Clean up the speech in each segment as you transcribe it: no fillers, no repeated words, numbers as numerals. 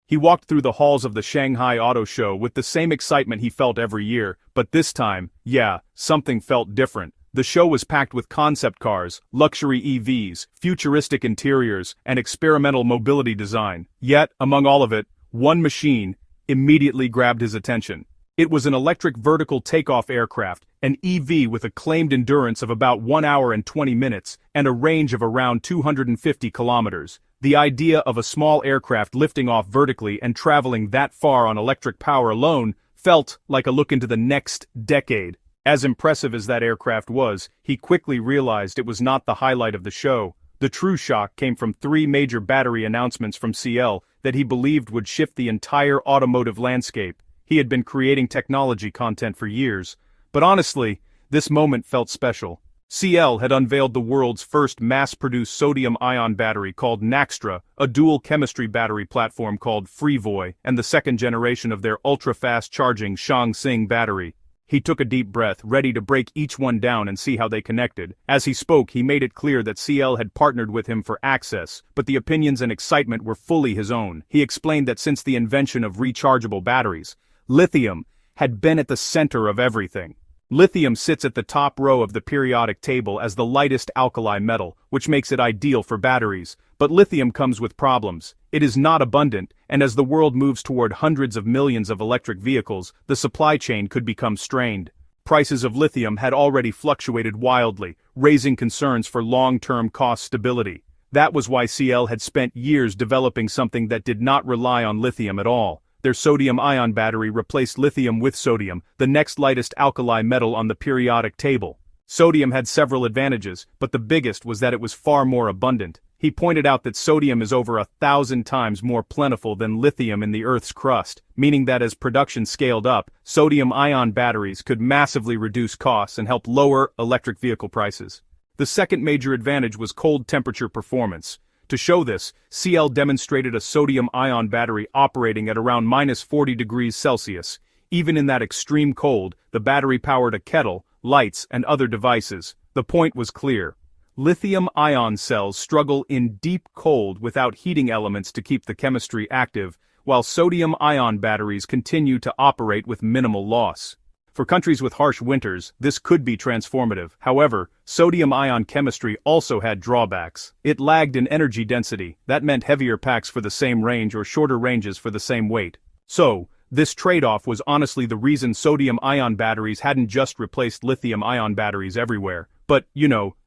He walked through the halls of the Shanghai Auto Show with the same excitement he felt every year, but this time, yeah, something felt different. The show was packed with concept cars, luxury EVs, futuristic interiors, and experimental mobility design. Yet, among all of it, one machine immediately grabbed his attention. It was an electric vertical takeoff aircraft, an EV with a claimed endurance of about 1 hour and 20 minutes, and a range of around 250 kilometers. The idea of a small aircraft lifting off vertically and traveling that far on electric power alone felt like a look into the next decade. As impressive as that aircraft was, he quickly realized it was not the highlight of the show. The true shock came from 3 major battery announcements from CATL that he believed would shift the entire automotive landscape. He had been creating technology content for years, but honestly, this moment felt special. CATL had unveiled the world's first mass-produced sodium-ion battery called Naxtra, a dual-chemistry battery platform called Freevoy, and the second generation of their ultra-fast charging Shanghai battery. He took a deep breath, ready to break each one down and see how they connected. As he spoke, he made it clear that CATL had partnered with him for access, but the opinions and excitement were fully his own. He explained that since the invention of rechargeable batteries, lithium had been at the center of everything. Lithium sits at the top row of the periodic table as the lightest alkali metal, which makes it ideal for batteries. But lithium comes with problems. It is not abundant, and as the world moves toward hundreds of millions of electric vehicles, the supply chain could become strained. Prices of lithium had already fluctuated wildly, raising concerns for long-term cost stability. That was why CATL had spent years developing something that did not rely on lithium at all. Their sodium-ion battery replaced lithium with sodium, the next lightest alkali metal on the periodic table. Sodium had several advantages, but the biggest was that it was far more abundant. He pointed out that sodium is over 1,000 times more plentiful than lithium in the Earth's crust, meaning that as production scaled up, sodium-ion batteries could massively reduce costs and help lower electric vehicle prices. The second major advantage was cold temperature performance. To show this, CATL demonstrated a sodium-ion battery operating at around -40 degrees Celsius. Even in that extreme cold, the battery powered a kettle, lights, and other devices. The point was clear. Lithium-ion cells struggle in deep cold without heating elements to keep the chemistry active, while sodium-ion batteries continue to operate with minimal loss. For countries with harsh winters, this could be transformative. However, sodium-ion chemistry also had drawbacks. It lagged in energy density. That meant heavier packs for the same range or shorter ranges for the same weight. So, this trade-off was honestly the reason sodium-ion batteries hadn't just replaced lithium-ion batteries everywhere. But,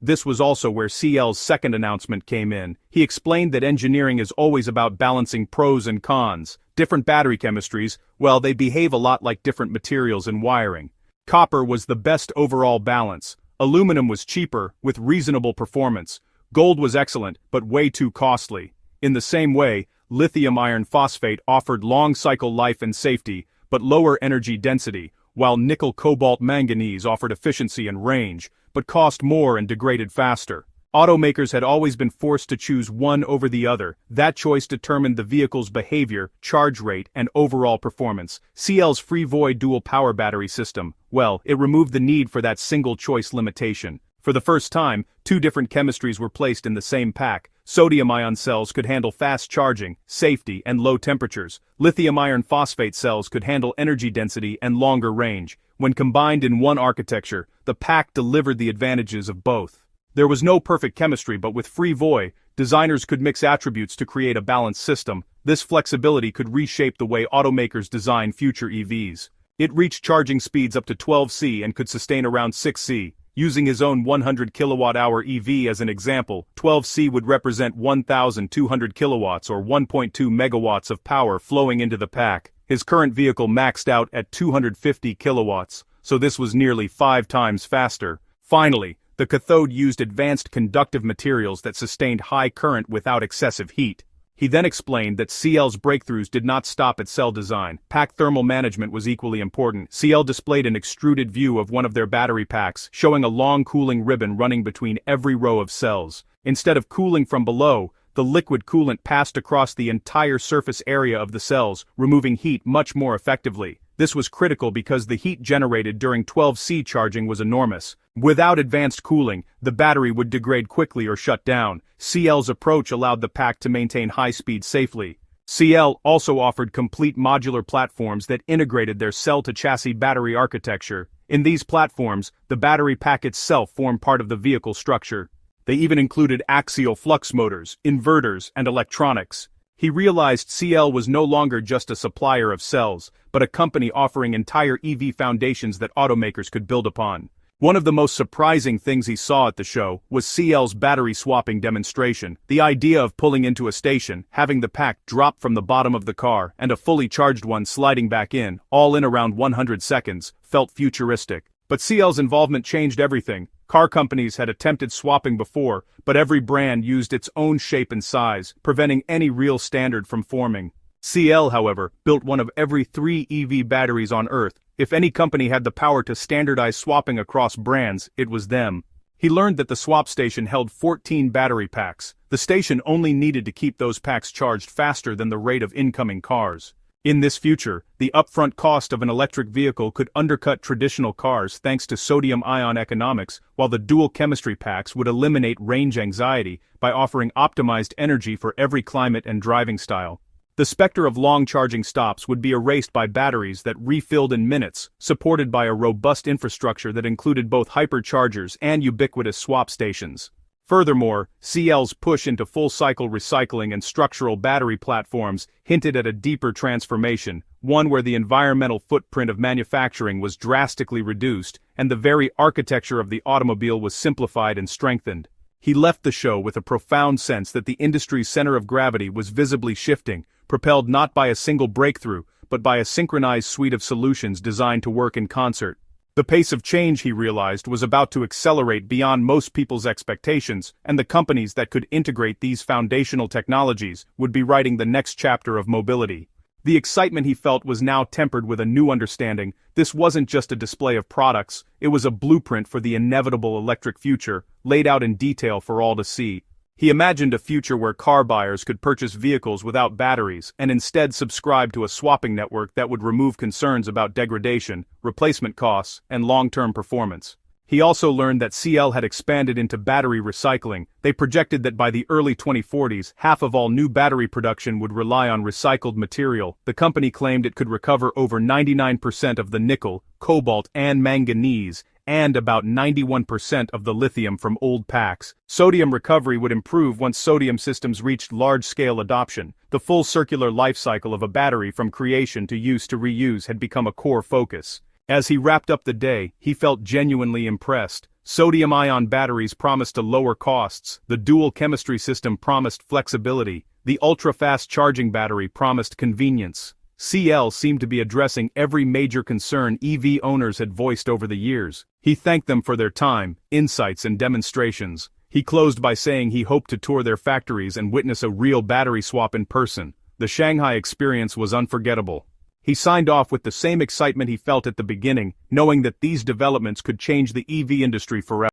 this was also where CATL's second announcement came in. He explained that engineering is always about balancing pros and cons. Different battery chemistries, well, they behave a lot like different materials in wiring. Copper was the best overall balance. Aluminum was cheaper, with reasonable performance. Gold was excellent, but way too costly. In the same way, lithium iron phosphate offered long cycle life and safety, but lower energy density, while nickel cobalt manganese offered efficiency and range, but cost more and degraded faster. Automakers had always been forced to choose one over the other. That choice determined the vehicle's behavior, charge rate, and overall performance. CATL's Freevoy dual power battery system, well, it removed the need for that single choice limitation. For the first time, 2 different chemistries were placed in the same pack. Sodium-ion cells could handle fast charging, safety, and low temperatures. Lithium iron phosphate cells could handle energy density and longer range. When combined in one architecture, the pack delivered the advantages of both. There was no perfect chemistry, but with Freevoy, designers could mix attributes to create a balanced system. This flexibility could reshape the way automakers design future EVs. It reached charging speeds up to 12C and could sustain around 6C. Using his own 100 kilowatt-hour EV as an example, 12C would represent 1,200 kilowatts or 1.2 megawatts of power flowing into the pack. His current vehicle maxed out at 250 kilowatts, so this was nearly 5 times faster. Finally, the cathode used advanced conductive materials that sustained high current without excessive heat. He then explained that CATL's breakthroughs did not stop at cell design. Pack thermal management was equally important. CATL displayed an extruded view of one of their battery packs, showing a long cooling ribbon running between every row of cells. Instead of cooling from below, the liquid coolant passed across the entire surface area of the cells, removing heat much more effectively. This was critical because the heat generated during 12C charging was enormous. Without advanced cooling, the battery would degrade quickly or shut down. CATL's approach allowed the pack to maintain high speed safely. CL also offered complete modular platforms that integrated their cell-to-chassis battery architecture. In these platforms, the battery pack itself formed part of the vehicle structure. They even included axial flux motors, inverters, and electronics. He realized CL was no longer just a supplier of cells, but a company offering entire EV foundations that automakers could build upon. One of the most surprising things he saw at the show was CL's battery swapping demonstration. The idea of pulling into a station, having the pack drop from the bottom of the car, and a fully charged one sliding back in, all in around 100 seconds, felt futuristic. But CL's involvement changed everything. Car companies had attempted swapping before, but every brand used its own shape and size, preventing any real standard from forming. CL, however, built one of every 3 EV batteries on Earth. If any company had the power to standardize swapping across brands, it was them. He learned that the swap station held 14 battery packs. The station only needed to keep those packs charged faster than the rate of incoming cars. In this future, the upfront cost of an electric vehicle could undercut traditional cars thanks to sodium-ion economics, while the dual chemistry packs would eliminate range anxiety by offering optimized energy for every climate and driving style. The specter of long charging stops would be erased by batteries that refilled in minutes, supported by a robust infrastructure that included both hyperchargers and ubiquitous swap stations. Furthermore, CL's push into full-cycle recycling and structural battery platforms hinted at a deeper transformation, one where the environmental footprint of manufacturing was drastically reduced, and the very architecture of the automobile was simplified and strengthened. He left the show with a profound sense that the industry's center of gravity was visibly shifting, propelled not by a single breakthrough, but by a synchronized suite of solutions designed to work in concert. The pace of change, he realized, was about to accelerate beyond most people's expectations, and the companies that could integrate these foundational technologies would be writing the next chapter of mobility. The excitement he felt was now tempered with a new understanding. This wasn't just a display of products, it was a blueprint for the inevitable electric future, laid out in detail for all to see. He imagined a future where car buyers could purchase vehicles without batteries and instead subscribe to a swapping network that would remove concerns about degradation, replacement costs, and long-term performance. He also learned that CL had expanded into battery recycling. They projected that by the early 2040s, half of all new battery production would rely on recycled material. The company claimed it could recover over 99% of the nickel, cobalt, and manganese, and about 91% of the lithium from old packs. Sodium recovery would improve once sodium systems reached large-scale adoption. The full circular life cycle of a battery from creation to use to reuse had become a core focus. As he wrapped up the day, he felt genuinely impressed. Sodium-ion batteries promised to lower costs, the dual chemistry system promised flexibility, the ultra-fast charging battery promised convenience. CL seemed to be addressing every major concern EV owners had voiced over the years. He thanked them for their time, insights, and demonstrations. He closed by saying he hoped to tour their factories and witness a real battery swap in person. The Shanghai experience was unforgettable. He signed off with the same excitement he felt at the beginning, knowing that these developments could change the EV industry forever.